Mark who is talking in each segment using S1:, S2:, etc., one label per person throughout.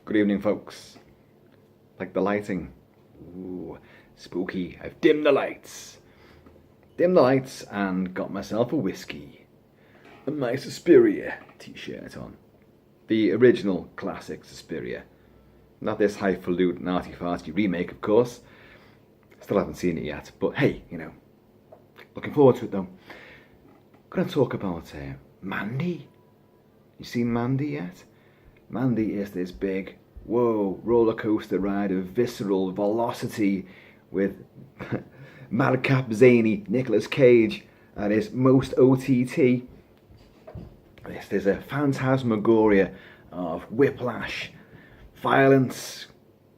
S1: Good evening, folks. Like the lighting. Ooh, spooky. I've dimmed the lights. Dimmed the lights and got myself a whiskey. And my Suspiria t-shirt on. The original classic Suspiria. Not this highfalutin arty-farty remake, of course. Still haven't seen it yet, but hey, you know. Looking forward to it, though. Gonna talk about Mandy. You seen Mandy yet? Mandy is this big, whoa, roller coaster ride of visceral velocity with madcap zany Nicolas Cage at his most OTT. There's a phantasmagoria of whiplash, violence,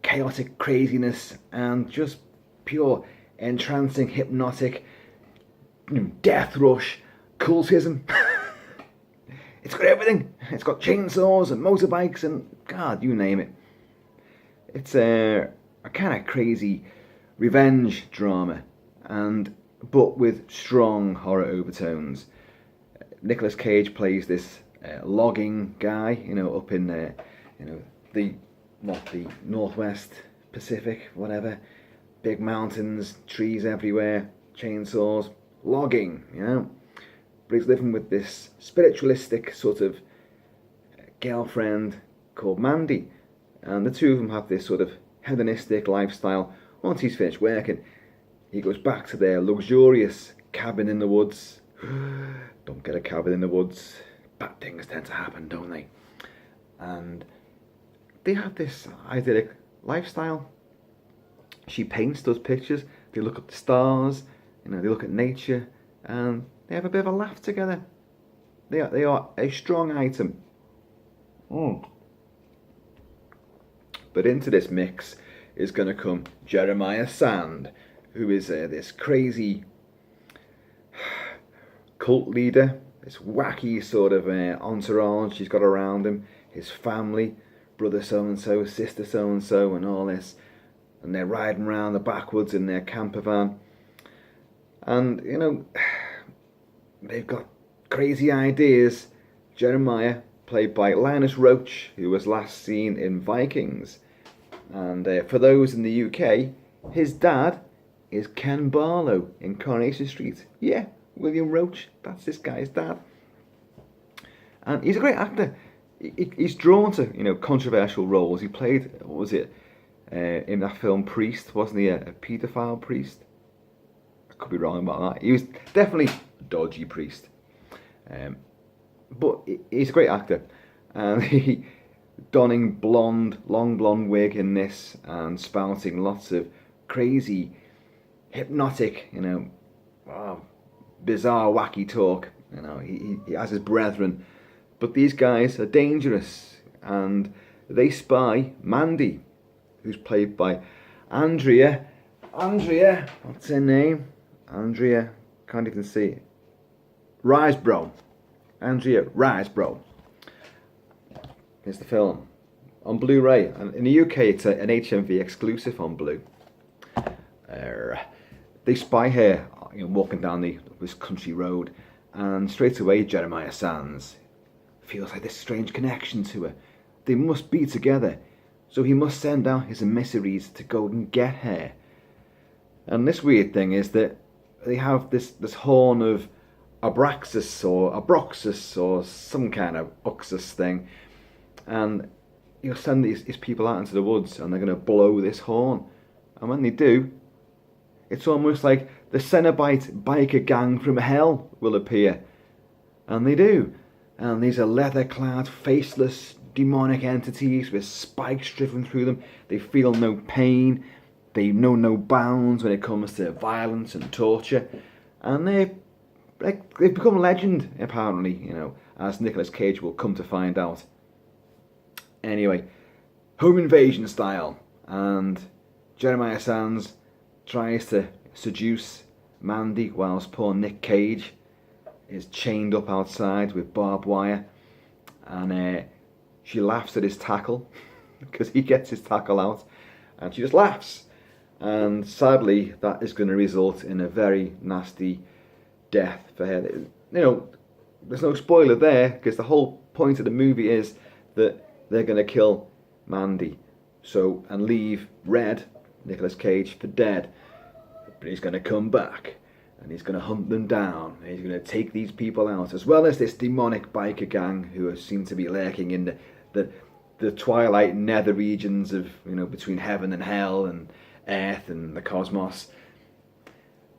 S1: chaotic craziness, and just pure entrancing, hypnotic death rush cultism. It's got everything. It's got chainsaws and motorbikes and God, you name it. It's a kind of crazy revenge drama, but with strong horror overtones. Nicolas Cage plays this logging guy, up in the Northwest Pacific, whatever. Big mountains, trees everywhere, chainsaws, logging, But he's living with this spiritualistic sort of girlfriend called Mandy. And the two of them have this sort of hedonistic lifestyle. Once he's finished working, he goes back to their luxurious cabin in the woods. Don't get a cabin in the woods. Bad things tend to happen, don't they? And they have this idyllic lifestyle. She paints those pictures. They look at the stars. They look at nature. And they have a bit of a laugh together. They are a strong item. But into this mix is going to come Jeremiah Sand, who is this crazy cult leader, this wacky sort of entourage he's got around him, his family, brother so-and-so, sister so-and-so, and all this. And they're riding around the backwoods in their camper van. And, they've got crazy ideas. Jeremiah, played by Linus Roache, who was last seen in Vikings. And for those in the UK, his dad is Ken Barlow in Coronation Street. Yeah, William Roache, that's this guy's dad. And he's a great actor. He's drawn to, controversial roles. He played, what was it, in that film Priest, wasn't he, a paedophile priest? I could be wrong about that. He was definitely a dodgy priest. But he's a great actor. And he donning long blonde wig in this and spouting lots of crazy, hypnotic, bizarre, wacky talk. He has his brethren. But these guys are dangerous and they spy Mandy, who's played by Andrea, what's her name? Andrea, can't even see it. Riseborough. Andrea Riseborough. Here's the film. On Blu-ray. And in the UK it's an HMV exclusive on Blu. They spy her, walking down this country road, and straight away Jeremiah Sands feels like this strange connection to her. They must be together. So he must send out his emissaries to go and get her. And this weird thing is that they have this horn of Abraxas or some kind of Uxus thing. And he'll send his people out into the woods and they're going to blow this horn. And when they do, it's almost like the Cenobite biker gang from hell will appear. And they do. And these are leather-clad, faceless, demonic entities with spikes driven through them. They feel no pain. They know no bounds when it comes to violence and torture. And they've become legend, apparently, as Nicolas Cage will come to find out. Anyway, home invasion style. And Jeremiah Sands tries to seduce Mandy whilst poor Nick Cage is chained up outside with barbed wire. And she laughs at his tackle because he gets his tackle out. And she just laughs. And sadly, that is going to result in a very nasty death for her. There's no spoiler there, because the whole point of the movie is that they're going to kill Mandy, and leave Red, Nicolas Cage, for dead. But he's going to come back, and he's going to hunt them down, and he's going to take these people out, as well as this demonic biker gang who seem to be lurking in the twilight nether regions of, between heaven and hell and earth and the cosmos.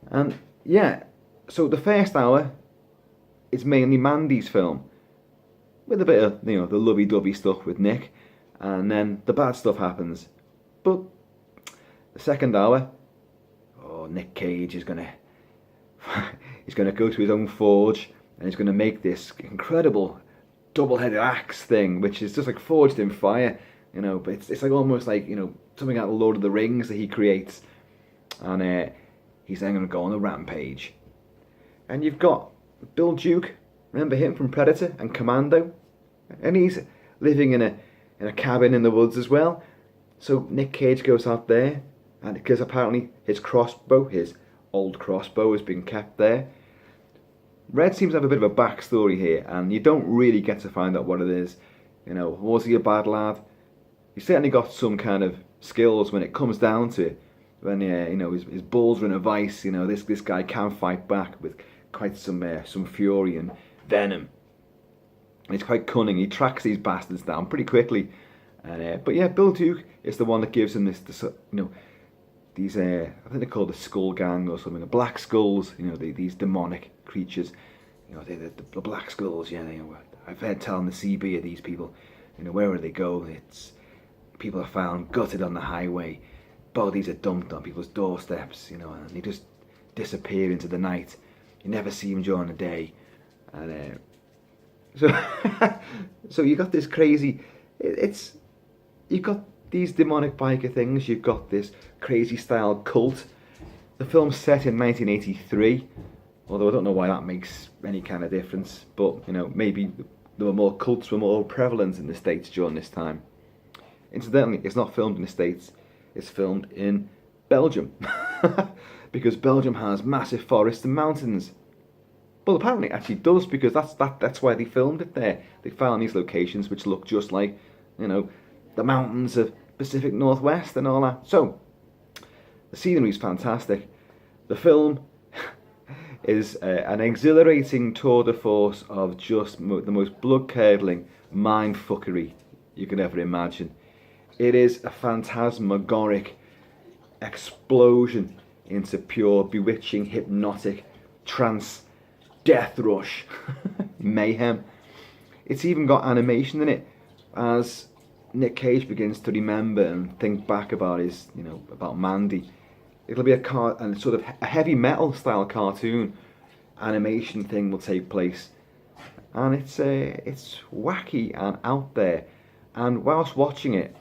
S1: And yeah, so the first hour is mainly Mandy's film, with a bit of, the lovey-dovey stuff with Nick, and then the bad stuff happens. But the second hour, Nick Cage is gonna go to his own forge, and he's gonna make this incredible double-headed axe thing, which is just like forged in fire, but it's like almost like, something out of Lord of the Rings that he creates. And he's then gonna go on a rampage. And you've got Bill Duke, remember him from Predator and Commando? And he's living in a cabin in the woods as well. So Nick Cage goes out there, and because apparently his old crossbow has been kept there. Red seems to have a bit of a backstory here, and you don't really get to find out what it is. Was he a bad lad? He certainly got some kind of skills when it comes down to it. When his balls are in a vice, this guy can fight back with quite some fury and venom. He's quite cunning. He tracks these bastards down pretty quickly. And but yeah, Bill Duke is the one that gives him these I think they're called the Skull Gang or something, the Black Skulls. These demonic creatures. The Black Skulls. Yeah, I've heard telling the CB of these people. Wherever they go, it's people are found gutted on the highway. Bodies are dumped on people's doorsteps. And they just disappear into the night. You never see them during the day. And so you got this crazy. You've got these demonic biker things. You've got this crazy style cult. The film's set in 1983, although I don't know why that makes any kind of difference. But maybe cults were more prevalent in the States during this time. Incidentally, it's not filmed in the States. It's filmed in Belgium, because Belgium has massive forests and mountains. Well, apparently it actually does, because that's why they filmed it there. They found these locations which look just like, the mountains of Pacific Northwest and all that. So, the scenery is fantastic. The film is an exhilarating tour de force of just the most blood-curdling mindfuckery you could ever imagine. It is a phantasmagoric explosion into pure, bewitching, hypnotic trance death rush mayhem. It's even got animation in it, as Nick Cage begins to remember and think back about his, about Mandy. It'll be a sort of a heavy metal style cartoon animation thing will take place, and it's wacky and out there. And whilst watching it,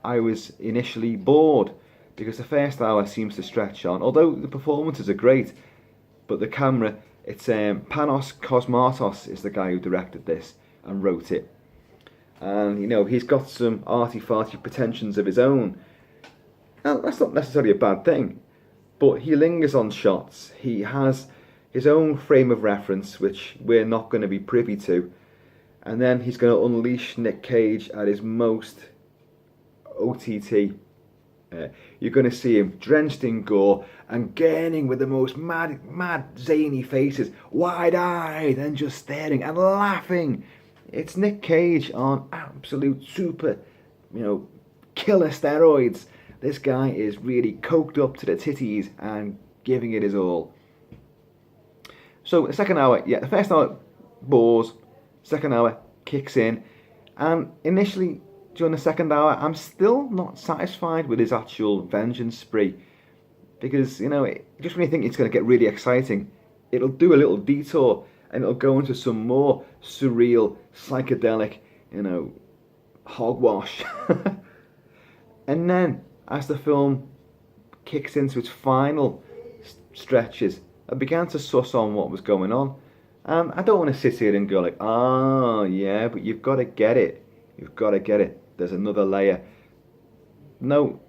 S1: I was initially bored, because the first hour seems to stretch on. Although the performances are great, but the camera, it's Panos Cosmatos is the guy who directed this and wrote it. And, he's got some arty-farty pretensions of his own. Now, that's not necessarily a bad thing, but he lingers on shots. He has his own frame of reference, which we're not going to be privy to. And then he's going to unleash Nick Cage at his most OTT. You're going to see him drenched in gore and gurning with the most mad, zany faces, wide-eyed and just staring and laughing. It's Nick Cage on absolute super, killer steroids. This guy is really coked up to the titties and giving it his all. So the second hour, the first hour bores, second hour kicks in, and initially during the second hour, I'm still not satisfied with his actual vengeance spree, because just when you think it's going to get really exciting, it'll do a little detour and it'll go into some more surreal, psychedelic, hogwash. And then, as the film kicks into its final stretches, I began to suss on what was going on. And I don't want to sit here and go like, oh yeah, but you've got to get it. You've got to get it. There's another layer. No,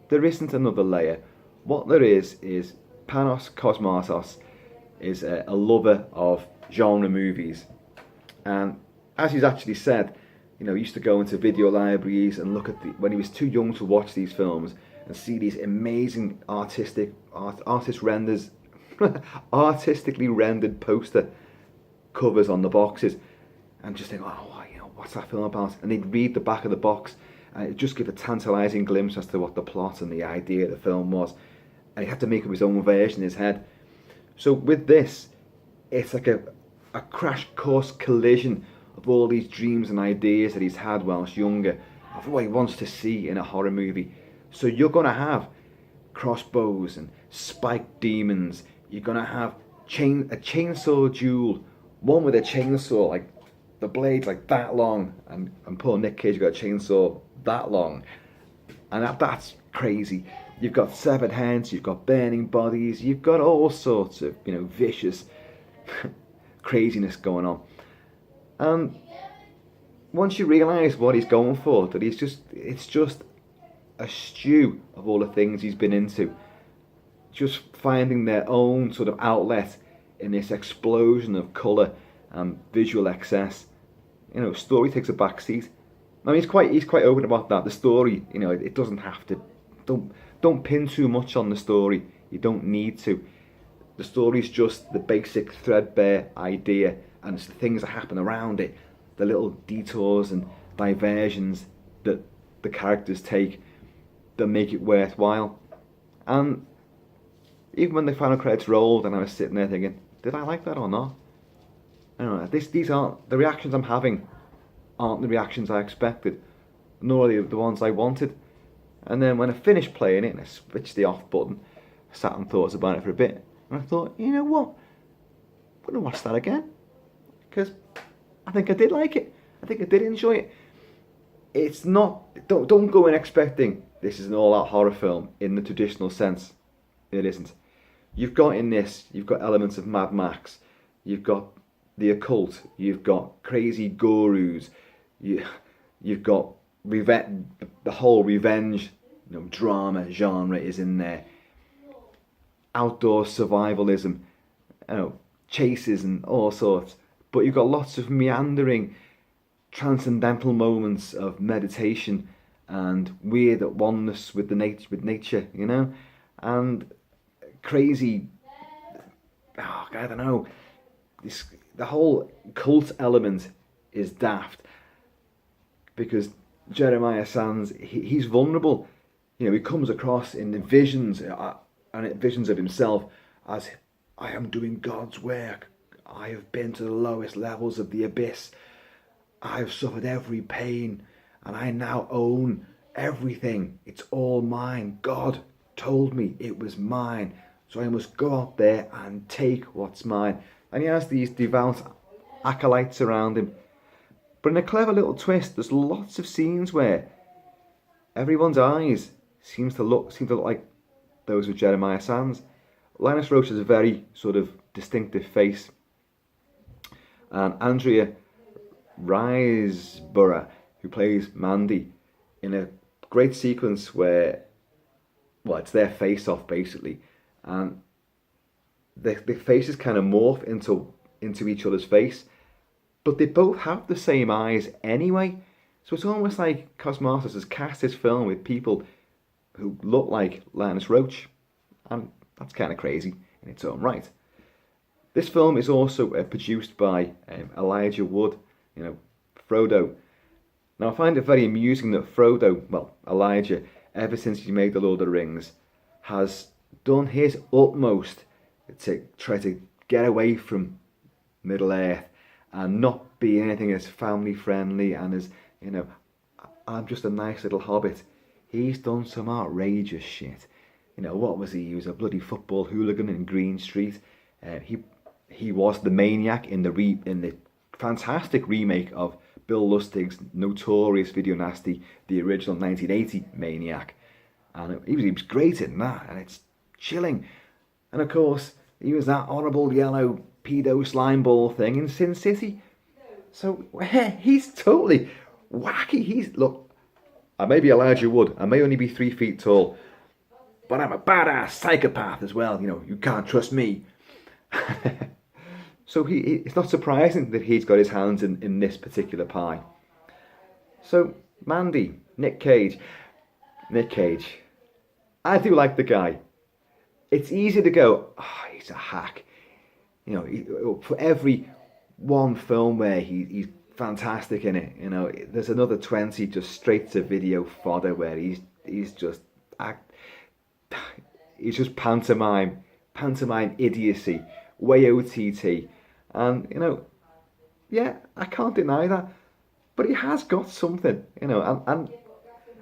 S1: there isn't another layer. What there is Panos Cosmatos is a lover of genre movies. And as he's actually said, You know, he used to go into video libraries and look at when he was too young to watch these films and see these amazing artistically rendered poster covers on the boxes, and just think, oh, you know, what's that film about? And they'd read the back of the box, and it'd just give a tantalising glimpse as to what the plot and the idea of the film was, and he had to make up his own version in his head. So with this, it's like a crash course collision of all these dreams and ideas that he's had whilst younger, of what he wants to see in a horror movie. So you're going to have crossbows and spiked demons. You're going to have a chainsaw duel, one with a chainsaw, like the blade's like that long, and poor Nick Cage got a chainsaw that long, and that's crazy. You've got severed heads, you've got burning bodies, you've got all sorts of, you know, vicious craziness going on. And once you realise what he's going for, that it's just a stew of all the things he's been into, just finding their own sort of outlet in this explosion of colour and visual excess. You know, story takes a back seat. I mean, he's quite open about that. The story, you know, it doesn't have to. Don't pin too much on the story. You don't need to. The story's just the basic threadbare idea, and it's the things that happen around it, the little detours and diversions that the characters take that make it worthwhile. And even when the final credits rolled and I was sitting there thinking, did I like that or not? I don't know. These aren't the reactions I'm having, aren't the reactions I expected, nor are they the ones I wanted. And then when I finished playing it and I switched the off button, I sat and thought about it for a bit, and I thought, you know what, I'm going to watch that again, because I think I did like it. I think I did enjoy it. It's not, don't go in expecting this is an all-out horror film in the traditional sense. It isn't. You've got elements of Mad Max, you've got the occult, you've got crazy gurus, you've got the whole revenge, you know, drama genre is in there. Outdoor survivalism, you know, chases and all sorts. But you've got lots of meandering, transcendental moments of meditation and weird at oneness with nature, you know, and crazy. Oh, I don't know. The whole cult element is daft because Jeremiah Sands, he's vulnerable. You know, he comes across in the visions of himself as, I am doing God's work. I have been to the lowest levels of the abyss. I have suffered every pain, and I now own everything. It's all mine. God told me it was mine, so I must go out there and take what's mine. And he has these devout acolytes around him. But in a clever little twist, there's lots of scenes where everyone's eyes seem to look like those of Jeremiah Sands. Linus Roache has a very sort of distinctive face. And Andrea Riseborough, who plays Mandy, in a great sequence where, well, it's their face-off basically, and the faces kind of morph into each other's face, but they both have the same eyes anyway. So it's almost like Cosmatos has cast this film with people who look like Linus Roache, and that's kind of crazy in its own right. This film is also produced by Elijah Wood, you know, Frodo. Now I find it very amusing that Elijah, ever since he made The Lord of the Rings, has done his utmost to try to get away from Middle Earth and not be anything as family friendly and as, you know, I'm just a nice little hobbit. He's done some outrageous shit. You know, what was he? He was a bloody football hooligan in Green Street. He was the maniac in the fantastic remake of Bill Lustig's notorious video nasty, the original 1980 Maniac. And he was great in that, and it's chilling. And of course, he was that horrible yellow pedo slimeball thing in Sin City. So he's totally wacky. Look, I may be Elijah Wood, I may only be 3 feet tall, but I'm a badass psychopath as well. You know, you can't trust me. So it's not surprising that he's got his hands in this particular pie. So, Mandy, Nick Cage. Nick Cage. I do like the guy. It's easy to go, oh, he's a hack. You know, for every one film where he's fantastic in it, you know, there's another 20 just straight to video fodder where he's just he's just pantomime idiocy, way OTT, and you know, yeah, I can't deny that, but he has got something, you know, and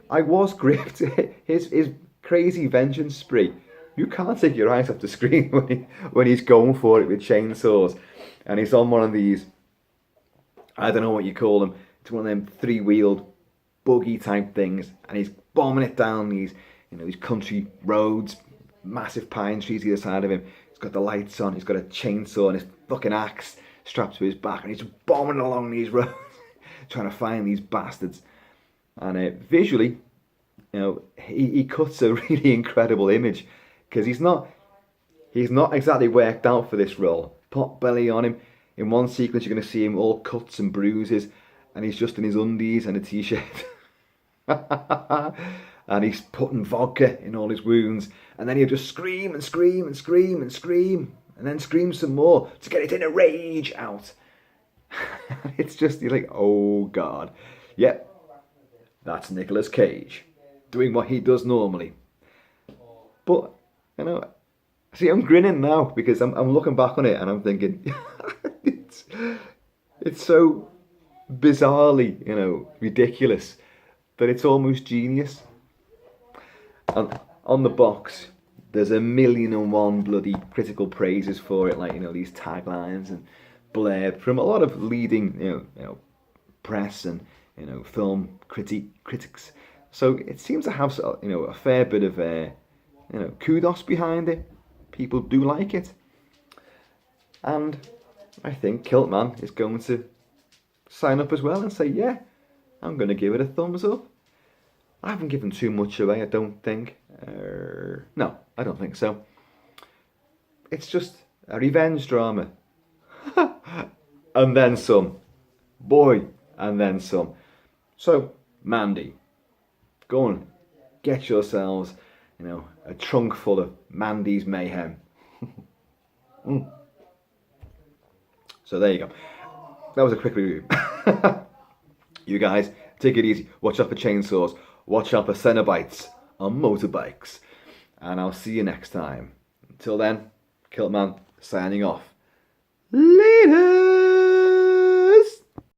S1: I was gripped. His crazy vengeance spree. You can't take your eyes off the screen when he's going for it with chainsaws, and he's on one of these. I don't know what you call them. It's one of them three-wheeled buggy type things, and he's bombing it down these, you know, these country roads, massive pine trees either side of him. He's got the lights on. He's got a chainsaw and his fucking axe strapped to his back, and he's bombing along these roads, trying to find these bastards. And visually, you know, he cuts a really incredible image because he's not exactly worked out for this role. Pot belly on him. In one sequence, you're going to see him all cuts and bruises, and he's just in his undies and a t-shirt. And he's putting vodka in all his wounds, and then he'll just scream and scream and scream and scream, and then scream some more to get it in a rage out. It's just, you're like, oh God. Yep, that's Nicolas Cage, doing what he does normally. But, you know, see, I'm grinning now because I'm looking back on it and I'm thinking, it's so bizarrely, you know, ridiculous that it's almost genius. And on the box, there's 1,000,001 bloody critical praises for it, like, you know, these taglines and blurb from a lot of leading, you know, press and, you know, film critics. So it seems to have, you know, a fair bit of, you know, kudos behind it. People do like it. And I think Kilt-Man is going to sign up as well and say, yeah, I'm going to give it a thumbs up. I haven't given too much away, I don't think. No, I don't think so. It's just a revenge drama. And then some. Boy, and then some. So, Mandy, go on, get yourselves, you know, a trunk full of Mandy's mayhem. So there you go. That was a quick review. You guys, take it easy. Watch out for chainsaws. Watch out for Cenobites on motorbikes. And I'll see you next time. Until then, Kilt-Man signing off. Later!